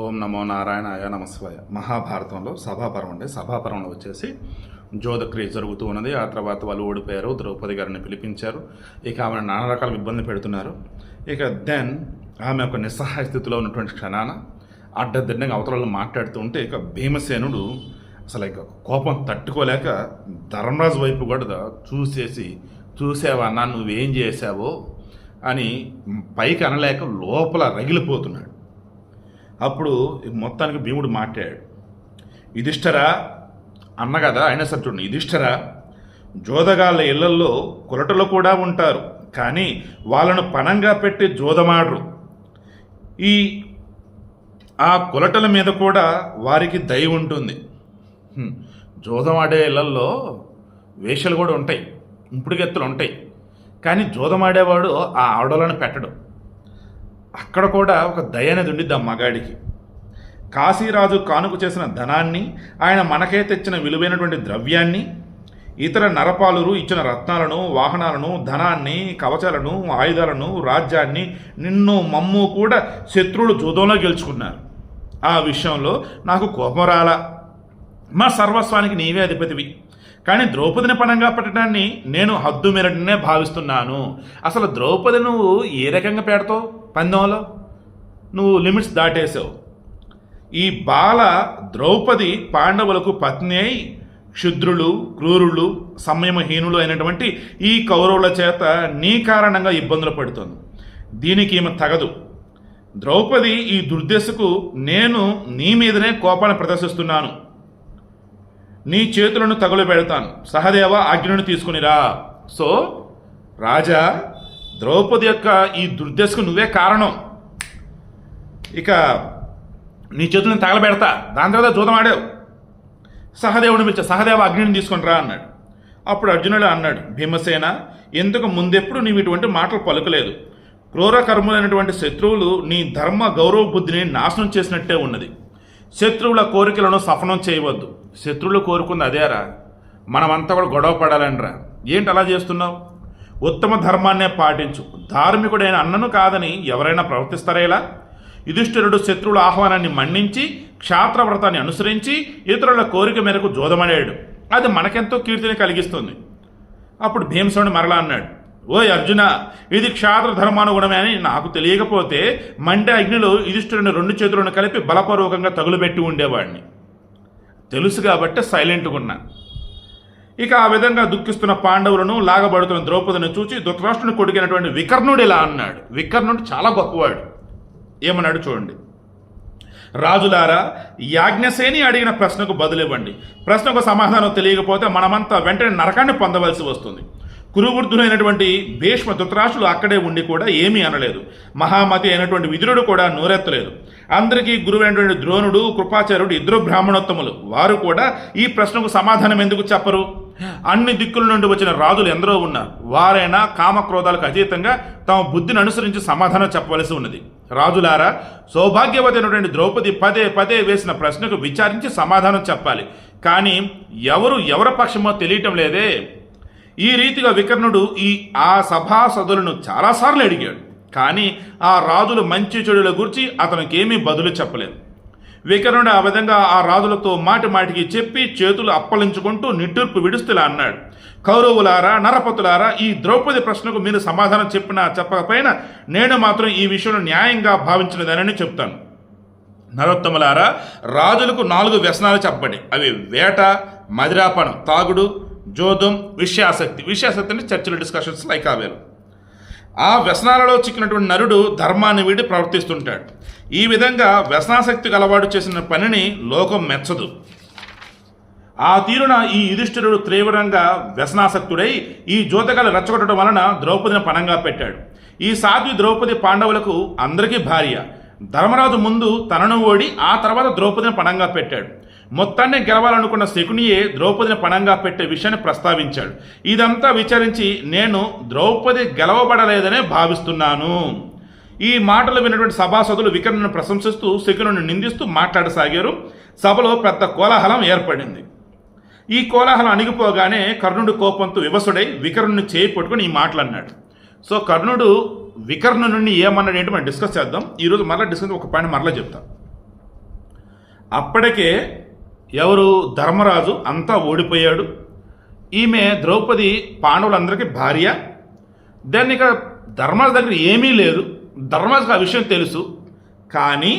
ఓం నమో నారాయణాయ నమస్వాయ. మహాభారతంలో సభాపర్వం అంటే సభాపర్వంలో వచ్చేసి జోదక్రియ జరుగుతూ ఉన్నది. ఆ తర్వాత వాళ్ళు ఓడిపోయారు. ద్రౌపది గారిని పిలిపించారు. ఇక ఆమె నానా రకాల ఇబ్బంది పెడుతున్నారు. ఇక దెన్ ఆమె ఒక నిస్సహాయ స్థితిలో ఉన్నటువంటి క్షణాన అడ్డదిడ్డంగా అవతలలో మాట్లాడుతూ ఉంటే ఇక భీమసేనుడు అసలు ఇక కోపం తట్టుకోలేక ధర్మరాజు వైపు కూడా చూసావా అన్నా నువ్వేం చేశావో అని పైకి అనలేక లోపల రగిలిపోతున్నాడు. అప్పుడు మొత్తానికి భీముడు మాట్లాడాడు. యుధిష్ఠిరా అన్న కదా, అయినా సరే చూడండి, యుధిష్ఠిరా జోదగాళ్ళ ఇళ్లల్లో కులటలు కూడా ఉంటారు, కానీ వాళ్ళను పణంగా పెట్టి జోదమాడరు. ఆ కులటల మీద కూడా వారికి దయ ఉంటుంది. జోదమాడే ఇళ్లల్లో వేషలు కూడా ఉంటాయి, ఇంపుడుగెత్తులు ఉంటాయి, కానీ జోదమాడేవాడు ఆ ఆడోళ్ళను పెట్టడు. అక్కడ కూడా ఒక దయ అనేది ఉండిద్ది ఆ మగాడికి. కాశీరాజు కానుక చేసిన ధనాన్ని, ఆయన మనకే తెచ్చిన విలువైనటువంటి ద్రవ్యాన్ని, ఇతర నరపాలురు ఇచ్చిన రత్నాలను, వాహనాలను, ధనాన్ని, కవచాలను, ఆయుధాలను, రాజ్యాన్ని, నిన్ను మమ్ము కూడా శత్రువులు జూదంలో గెలుచుకున్నారు. ఆ విషయంలో నాకు కోపం రాలా. మా సర్వస్వానికి నీవే అధిపతివి, కానీ ద్రౌపదిని పణంగా పెట్టడాన్ని నేను హద్దు మీరటనే భావిస్తున్నాను. అసలు ద్రౌపది నువ్వు ఏ రకంగా పెడతావు? పందెంలో నువ్వు లిమిట్స్ దాటేసావు. ఈ బాల ద్రౌపది పాండవులకు పత్ని అయి క్షుద్రులు, క్రూరులు, సంయమహీనులు అయినటువంటి ఈ కౌరవుల చేత నీ కారణంగా ఇబ్బందులు పడుతుంది. దీనికి ఈమె తగదు. ద్రౌపది ఈ దుర్దశకు నేను నీ మీదనే కోపాన్ని ప్రదర్శిస్తున్నాను. నీ చేతులను తగులు పెడతాను. సహదేవ ఆజ్ఞను తీసుకునిరా. సో రాజా, ద్రౌపది యొక్క ఈ దుర్దశకు నువ్వే కారణం. ఇక నీ చేతులను తగలబెడతా. దాని తర్వాత జూదం ఆడావు. సహదేవుని పిలిచా, సహదేవ అగ్నిని తీసుకుని రా అన్నాడు. అప్పుడు అర్జునుడు అన్నాడు, భీమసేన, ఎందుకు ముందెప్పుడు నీవు ఇటువంటి మాటలు పలుకలేదు? క్రూరకర్ములైనటువంటి శత్రువులు నీ ధర్మ గౌరవ బుద్ధిని నాశనం చేసినట్టే ఉన్నది. శత్రువుల కోరికలను సఫలం చేయవద్దు. శత్రువులు కోరుకుంది అదేరా, మనమంతా కూడా గొడవ పడాలనిరా. ఏంటి అలా చేస్తున్నావు? ఉత్తమ ధర్మాన్నే పాటించు. ధార్మికుడైన అన్నను కాదని ఎవరైనా ప్రవర్తిస్తారేలా? యుధిష్ఠిరుడు శత్రువుల ఆహ్వానాన్ని మన్నించి క్షాత్రవ్రతాన్ని అనుసరించి ఇతరుల కోరిక మేరకు జోదమడాడు. అది మనకెంతో కీర్తిని కలిగిస్తుంది. అప్పుడు భీమసేనుడు మరలా అన్నాడు, ఓయ్ అర్జున, ఇది క్షాత్ర ధర్మానుగుణమే అని నాకు తెలియకపోతే మండే అగ్నిలో యుధిష్ఠిరుని 2 చేతులను కలిపి బలపూర్వకంగా తగులుబెట్టి ఉండేవాడిని. తెలుసు కాబట్టి సైలెంట్గా ఉన్నా. ఇక ఆ విధంగా దుఃఖిస్తున్న పాండవులను, లాగబడుతున్న ద్రౌపదిని చూచి ధృతరాష్ట్రుని కొడుకైనటువంటి వికర్ణుడు ఇలా అన్నాడు. వికర్ణుడు చాలా గొప్పవాడు. ఏమన్నాడు చూడండి. రాజులారా, యాజ్ఞసేని అడిగిన ప్రశ్నకు బదులివ్వండి. ప్రశ్నకు సమాధానం తెలియకపోతే మనమంతా వెంటనే నరకాన్ని పొందవలసి వస్తుంది. కురువృద్ధులైనటువంటి భీష్మ ధృతరాష్ట్రులు అక్కడే ఉండి కూడా ఏమీ అనలేదు. మహామతి అయినటువంటి విదురుడు కూడా నోరెత్తలేదు. అందరికీ గురువైనటువంటి ద్రోణుడు, కృపాచార్యుడు ఇద్దరు బ్రాహ్మణోత్తములు. వారు కూడా ఈ ప్రశ్నకు సమాధానం ఎందుకు చెప్పరు? అన్ని దిక్కుల నుండి వచ్చిన రాజులు ఎందరో ఉన్నారు. వారైనా కామక్రోధాలకు అతీతంగా తమ బుద్ధిని అనుసరించి సమాధానం చెప్పవలసి ఉన్నది. రాజులారా, సౌభాగ్యవతి అయినటువంటి ద్రౌపది పదే వేసిన ప్రశ్నకు విచారించి సమాధానం చెప్పాలి. కానీ ఎవరి పక్షమో తెలియటం లేదే. ఈ రీతిగా వికర్ణుడు ఆ సభాసదులను చాలాసార్లు అడిగాడు. కానీ ఆ రాజులు మంచి చెడుల గురించి అతనికి ఏమీ బదులు చెప్పలేదు. వికర్ణుడు ఆ విధంగా ఆ రాజులతో మాటికి చెప్పి చేతులు అప్పలించుకుంటూ నిట్టూర్పు విడుస్తులా అన్నాడు, కౌరవులారా, నరపతులారా, ఈ ద్రౌపది ప్రశ్నకు మీరు సమాధానం చెప్పకపోయినా నేను మాత్రం ఈ విషయంలో న్యాయంగా భావించినదనని చెప్తాను. నరోత్తములారా, రాజులకు 4 వ్యసనాలు చెప్పబడి, అవి వేట, మదిరాపణం, తాగుడు, జోదం, విషయాసక్తి అంటే చర్చలు, డిస్కషన్స్ లైక్ ఆవేలు. ఆ వ్యసనాలలో చిక్కినటువంటి నరుడు ధర్మాన్ని వీడి ప్రవర్తిస్తుంటాడు. ఈ విధంగా వ్యసనాసక్తికి అలవాటు చేసిన పనిని లోకం మెచ్చదు. ఆ తీరున ఈ యుధిష్ఠిరుడు తీవ్రంగా వ్యసనాసక్తుడై ఈ జోతకాలు రెచ్చగొట్టడం వలన ద్రౌపదిని పణంగా పెట్టాడు. ఈ సాధ్వి ద్రౌపది పాండవులకు అందరికీ భార్య. ధర్మరాజు ముందు తనను ఓడి ఆ తర్వాత ద్రౌపదిని పణంగా పెట్టాడు. మొత్తాన్ని గెలవాలనుకున్న శకునియే ద్రౌపదిని పణంగా పెట్టే విషయాన్ని ప్రస్తావించాడు. ఇదంతా విచారించి నేను ద్రౌపది గెలవబడలేదనే భావిస్తున్నాను. ఈ మాటలు విన్నటువంటి సభాసదులు వికర్ణుని ప్రశంసిస్తూ శకునుని నిందిస్తూ మాట్లాడసాగారు. సభలో పెద్ద కోలాహలం ఏర్పడింది. ఈ కోలాహలం అణిగిపోగానే కర్ణుడు కోపంతో వివసుడై వికర్ణుని చేయి పట్టుకుని ఈ మాటలు అన్నాడు. సో కర్ణుడు వికర్ణుని ఏమన్నాడు ఏంటి మనం డిస్కస్ చేద్దాం. ఈరోజు మరలా డిస్కస్ ఒక పాయింట్ మరలా చెప్తాం. అప్పటికే ఎవరు ధర్మరాజు అంతా ఓడిపోయాడు. ఈమె ద్రౌపది పాండవులందరికీ భార్య. దాన్ని ఇక ధర్మరాజు దగ్గర ఏమీ లేదు. ధర్మరాజుకు ఆ విషయం తెలుసు. కానీ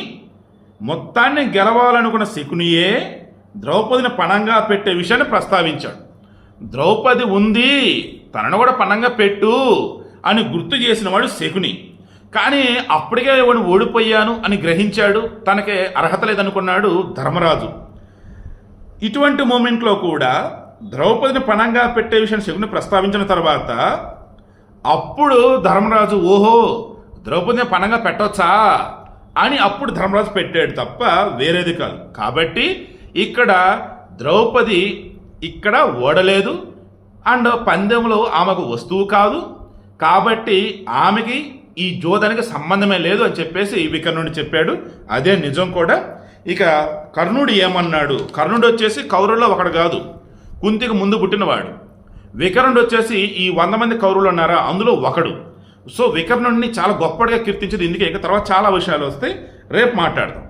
మొత్తాన్ని గెలవాలనుకున్న శకునియే ద్రౌపదిని పణంగా పెట్టే విషయాన్ని ప్రస్తావించాడు. ద్రౌపది ఉంది, తనను కూడా పణంగా పెట్టు అని గుర్తు చేసిన వాడు శకుని. కానీ అప్పటికే వాడు ఓడిపోయాను అని గ్రహించాడు. తనకే అర్హత లేదనుకున్నాడు ధర్మరాజు. ఇటువంటి మూమెంట్లో కూడా ద్రౌపదిని పణంగా పెట్టే విషయం శకుని ప్రస్తావించిన తర్వాత అప్పుడు ధర్మరాజు ఓహో ద్రౌపదిని పణంగా పెట్టొచ్చా అని అప్పుడు ధర్మరాజు పెట్టాడు తప్ప వేరేది కాదు. కాబట్టి ఇక్కడ ద్రౌపది ఇక్కడ ఓడలేదు అండ్ పందెంలో ఆమెకు వస్తువు కాదు. కాబట్టి ఆమెకి ఈ జోదానికి సంబంధమే లేదు అని చెప్పేసి వికర్ణుడు చెప్పాడు. అదే నిజం కూడా. ఇక కర్ణుడు ఏమన్నాడు? కర్ణుడు వచ్చేసి కౌరవుల్లో ఒకడు కాదు, కుంతికి ముందు పుట్టినవాడు. వికర్ణుడు వచ్చేసి ఈ 100 మంది కౌరవులు ఉన్నారా అందులో ఒకడు. సో వికర్ణుడిని చాలా గొప్పగా కీర్తించింది. ఇందుకే ఇంకా తర్వాత చాలా విషయాలు వస్తాయి, రేపు మాట్లాడదాం.